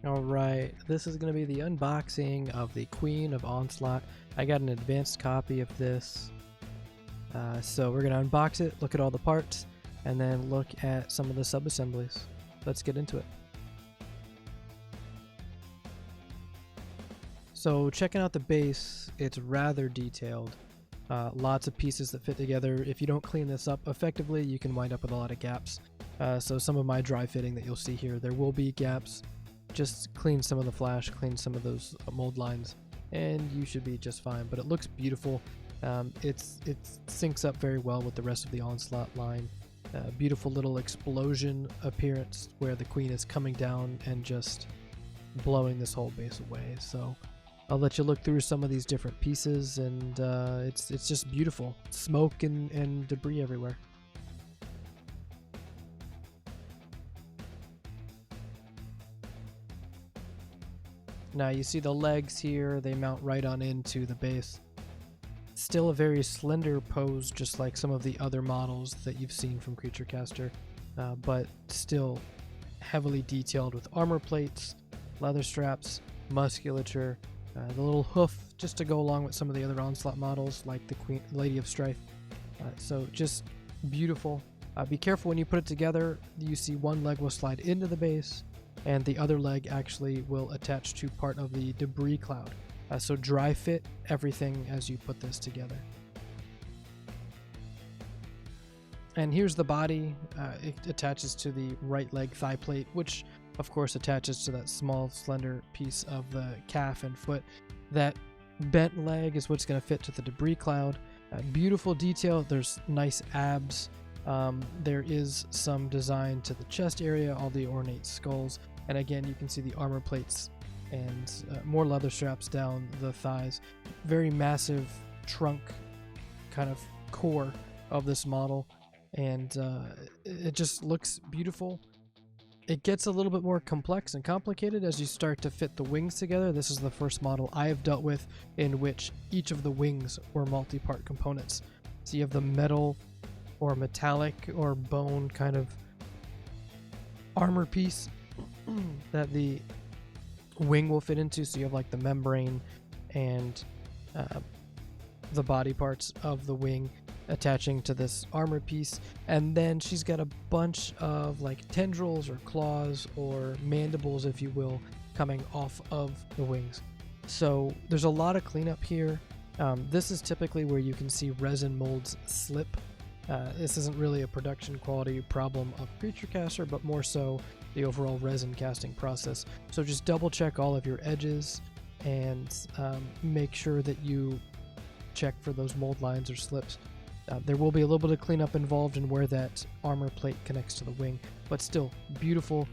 Alright, this is going to be the unboxing of the Queen of Onslaught. I got an advanced copy of this. So we're going to unbox it, look at all the parts, and then look at some of the sub-assemblies. Let's get into it. So checking out the base, it's rather detailed. Lots of pieces that fit together. If you don't clean this up effectively, you can wind up with a lot of gaps. So some of my dry fitting that you'll see here, there will be gaps. Just clean some of the flash, clean some of those mold lines, and you should be just fine. But it looks beautiful. It syncs up very well with the rest of the Onslaught line. Beautiful little explosion appearance where the queen is coming down and just blowing this whole base away. So I'll let you look through some of these different pieces, and it's just beautiful. Smoke and debris everywhere. Now you see the legs here, they mount right on into the base. Still a very slender pose, just like some of the other models that you've seen from Creature Caster, but still heavily detailed with armor plates, leather straps, musculature, the little hoof just to go along with some of the other Onslaught models like the Lady of Strife. So just beautiful. Be careful when you put it together. You see one leg will slide into the base, and the other leg actually will attach to part of the debris cloud. So dry fit everything as you put this together. And here's the body. It attaches to the right leg thigh plate, which of course attaches to that small slender piece of the calf and foot. That bent leg is what's going to fit to the debris cloud. Beautiful detail. There's nice abs. There is some design to the chest area, all the ornate skulls, and again you can see the armor plates and more leather straps down the thighs. Very massive trunk kind of core of this model, and it just looks beautiful. It gets a little bit more complex and complicated as you start to fit the wings together. This is the first model I have dealt with in which each of the wings were multi-part components. So you have the metal or metallic or bone kind of armor piece that the wing will fit into. So you have like the membrane and the body parts of the wing attaching to this armor piece, and then she's got a bunch of like tendrils or claws or mandibles, if you will, coming off of the wings. So there's a lot of cleanup here. This is typically where you can see resin molds slip. This isn't really a production quality problem of Creature Caster, but more so the overall resin casting process. So just double check all of your edges and make sure that you check for those mold lines or slips. There will be a little bit of cleanup involved in where that armor plate connects to the wing, but still beautiful.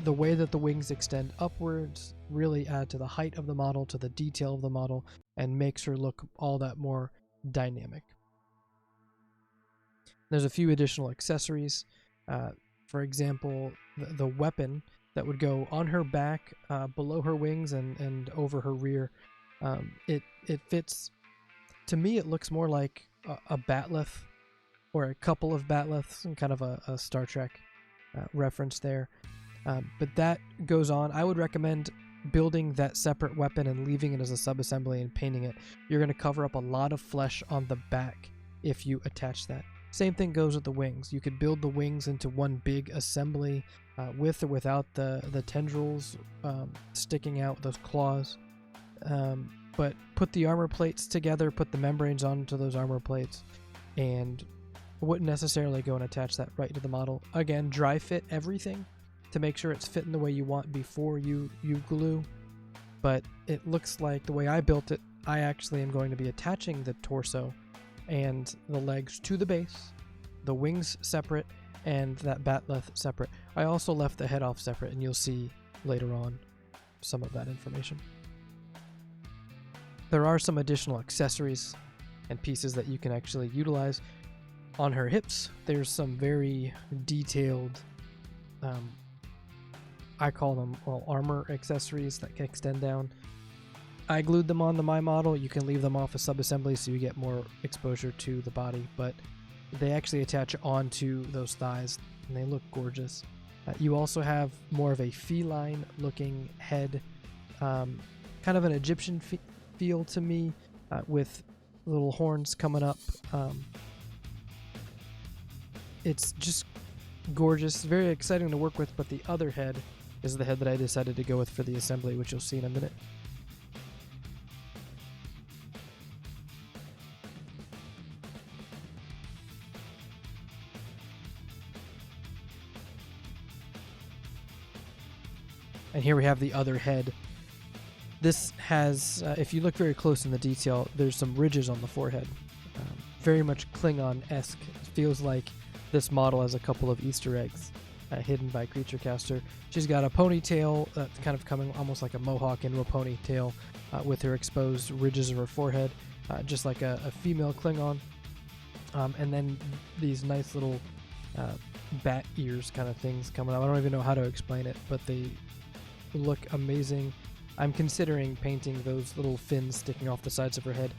The way that the wings extend upwards really add to the height of the model, to the detail of the model, and makes her look all that more dynamic. There's a few additional accessories. For example, the weapon that would go on her back, below her wings, and over her rear. It fits. To me, it looks more like a batleth or a couple of batleths, and kind of a Star Trek reference there. But that goes on. I would recommend building that separate weapon and leaving it as a sub-assembly and painting it. You're going to cover up a lot of flesh on the back if you attach that. Same thing goes with the wings. You could build the wings into one big assembly with or without the tendrils sticking out, those claws. But put the armor plates together, put the membranes onto those armor plates, and wouldn't necessarily go and attach that right to the model. Again, dry fit everything to make sure it's fitting the way you want before you glue. But it looks like the way I built it, I actually am going to be attaching the torso and the legs to the base, the wings separate, and that batleth separate. I also left the head off separate, and you'll see later on some of that information. There are some additional accessories and pieces that you can actually utilize. On her hips, there's some very detailed, I call them armor accessories that can extend down. I glued them on my model. You can leave them off a sub-assembly so you get more exposure to the body, but they actually attach onto those thighs and they look gorgeous. You also have more of a feline looking head, kind of an Egyptian feel to me, with little horns coming up. It's just gorgeous, very exciting to work with, but the other head is the head that I decided to go with for the assembly, which you'll see in a minute. And here we have the other head. This has, if you look very close in the detail, there's some ridges on the forehead. Very much Klingon-esque. It feels like this model has a couple of Easter eggs hidden by Creature Caster. She's got a ponytail that's kind of coming almost like a mohawk into a ponytail with her exposed ridges of her forehead, just like a female Klingon. And then these nice little bat ears kind of things coming up. I don't even know how to explain it, but they look amazing. I'm considering painting those little fins sticking off the sides of her head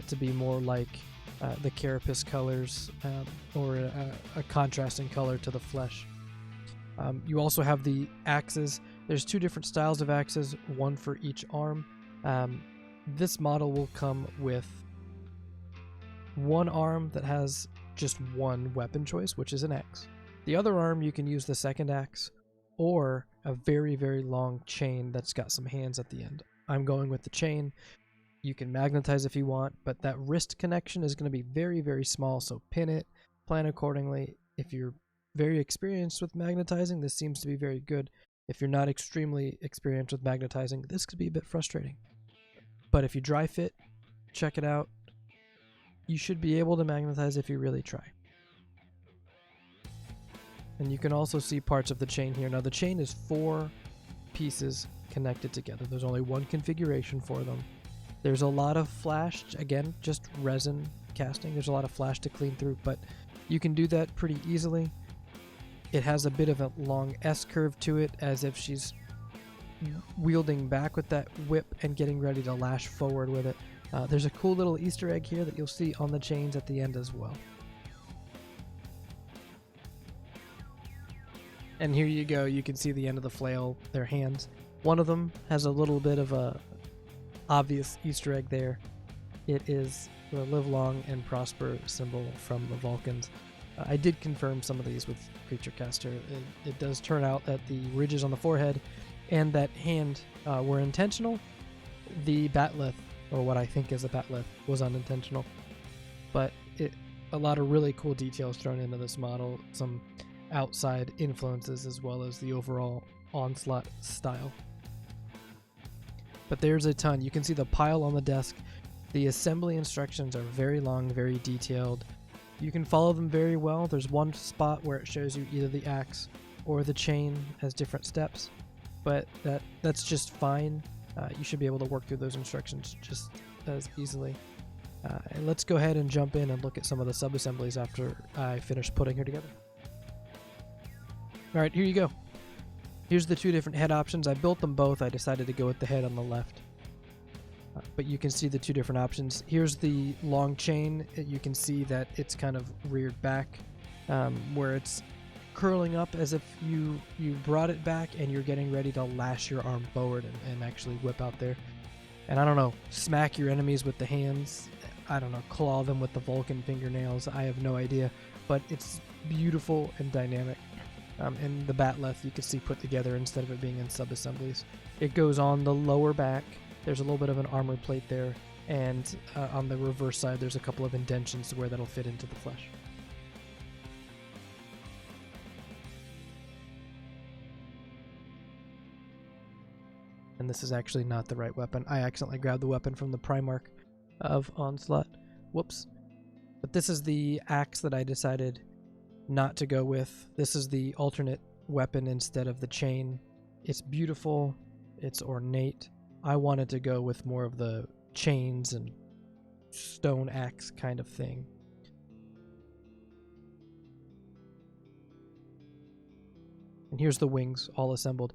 to be more like the carapace colors, or a contrasting color to the flesh. You also have the axes. There's two different styles of axes, one for each arm. This model will come with one arm that has just one weapon choice, which is an axe. The other arm, you can use the second axe or a very, very long chain that's got some hands at the end. I'm going with the chain. You can magnetize if you want, but that wrist connection is going to be very, very small, so pin it, plan accordingly. If you're very experienced with magnetizing, this seems to be very good. If you're not extremely experienced with magnetizing, this could be a bit frustrating. But if you dry fit, check it out. You should be able to magnetize if you really try. And you can also see parts of the chain here. Now the chain is 4 pieces connected together. There's only one configuration for them. There's a lot of flash, again, just resin casting. There's a lot of flash to clean through, but you can do that pretty easily. It has a bit of a long S-curve to it, as if she's wielding back with that whip and getting ready to lash forward with it. There's a cool little Easter egg here that you'll see on the chains at the end as well. And here you go, you can see the end of the flail, their hands. One of them has a little bit of a obvious Easter egg there. It is the live long and prosper symbol from the Vulcans. I did confirm some of these with Creature Caster. It does turn out that the ridges on the forehead and that hand were intentional. The batleth, or what I think is a batleth, was unintentional. But a lot of really cool details thrown into this model. Some outside influences as well as the overall Onslaught style. But there's a ton. You can see the pile on the desk. The assembly instructions are very long, very detailed. You can follow them very well. There's one spot where it shows you either the axe or the chain as different steps, but that's just fine. You should be able to work through those instructions just as easily. And let's go ahead and jump in and look at some of the sub-assemblies after I finish putting her together. Alright, here you go. Here's the 2 different head options. I built them both. I decided to go with the head on the left. But you can see the 2 different options. Here's the long chain. You can see that it's kind of reared back, where it's curling up as if you brought it back and you're getting ready to lash your arm forward and actually whip out there. And I don't know, smack your enemies with the hands. I don't know, claw them with the Vulcan fingernails. I have no idea. But it's beautiful and dynamic. And the batleth you can see put together instead of it being in sub-assemblies. It goes on the lower back. There's a little bit of an armor plate there, and on the reverse side there's a couple of indentions where that'll fit into the flesh. And this is actually not the right weapon. I accidentally grabbed the weapon from the Primarch of Onslaught. Whoops. But this is the axe that I decided not to go with. This is the alternate weapon instead of the chain. It's beautiful. It's ornate. I wanted to go with more of the chains and stone axe kind of thing. And here's the wings all assembled.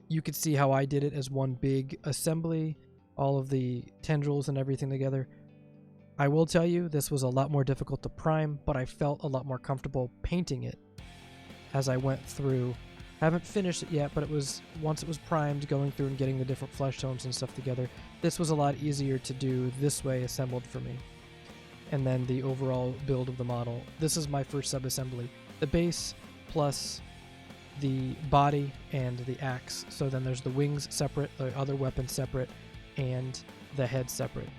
You could see how I did it as one big assembly, all of the tendrils and everything together. I will tell you, this was a lot more difficult to prime, but I felt a lot more comfortable painting it as I went through Haven't finished it yet, but once it was primed, going through and getting the different flesh tones and stuff together, this was a lot easier to do this way assembled for me. And then the overall build of the model. This is my first sub-assembly. The base plus the body and the axe. So then there's the wings separate, the other weapons separate, and the head separate.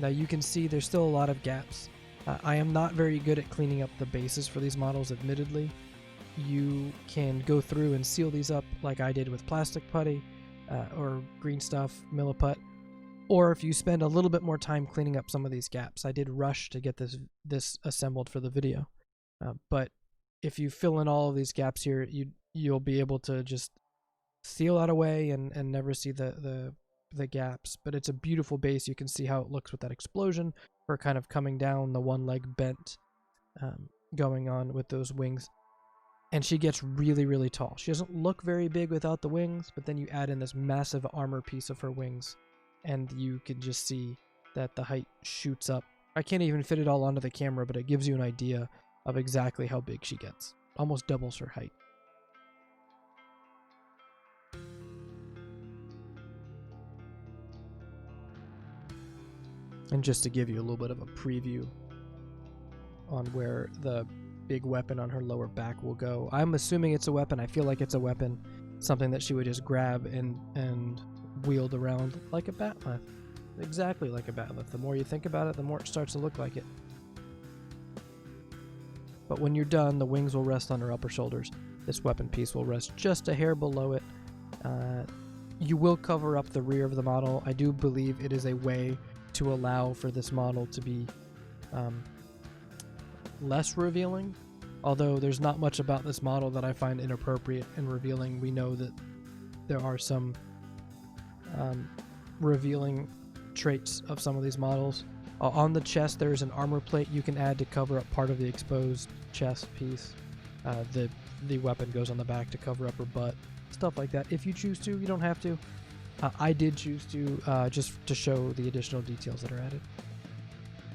Now you can see there's still a lot of gaps. I am not very good at cleaning up the bases for these models, admittedly. You can go through and seal these up like I did with plastic putty or green stuff, milliput, or if you spend a little bit more time cleaning up some of these gaps. I did rush to get this assembled for the video, but if you fill in all of these gaps here, you'll be able to just seal that away and never see the gaps. But it's a beautiful base. You can see how it looks with that explosion, or kind of coming down, the one leg bent, going on with those wings. And she gets really, really tall. She doesn't look very big without the wings, but then you add in this massive armor piece of her wings, and you can just see that the height shoots up. I can't even fit it all onto the camera, but it gives you an idea of exactly how big she gets. Almost doubles her height. And just to give you a little bit of a preview on where the big weapon on her lower back will go. I'm assuming it's a weapon. I feel like it's a weapon. Something that she would just grab and wield around like a batleth. Exactly like a batleth. The more you think about it, the more it starts to look like it. But when you're done, the wings will rest on her upper shoulders. This weapon piece will rest just a hair below it. You will cover up the rear of the model. I do believe it is a way to allow for this model to be less revealing, although there's not much about this model that I find inappropriate and revealing. We know that there are some revealing traits of some of these models. On the chest, there is an armor plate you can add to cover up part of the exposed chest piece. The weapon goes on the back to cover up her butt, stuff like that. If you choose to, you don't have to. I did choose to, just to show the additional details that are added.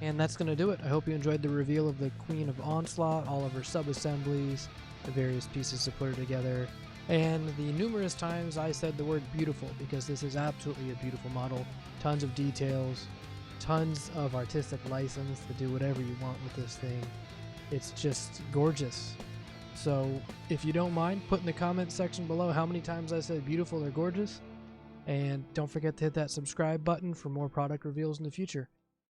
And that's going to do it. I hope you enjoyed the reveal of the Queen of Onslaught, all of her sub-assemblies, the various pieces to put her together, and the numerous times I said the word beautiful, because this is absolutely a beautiful model. Tons of details, tons of artistic license to do whatever you want with this thing. It's just gorgeous. So if you don't mind, put in the comment section below how many times I said beautiful or gorgeous. And don't forget to hit that subscribe button for more product reveals in the future.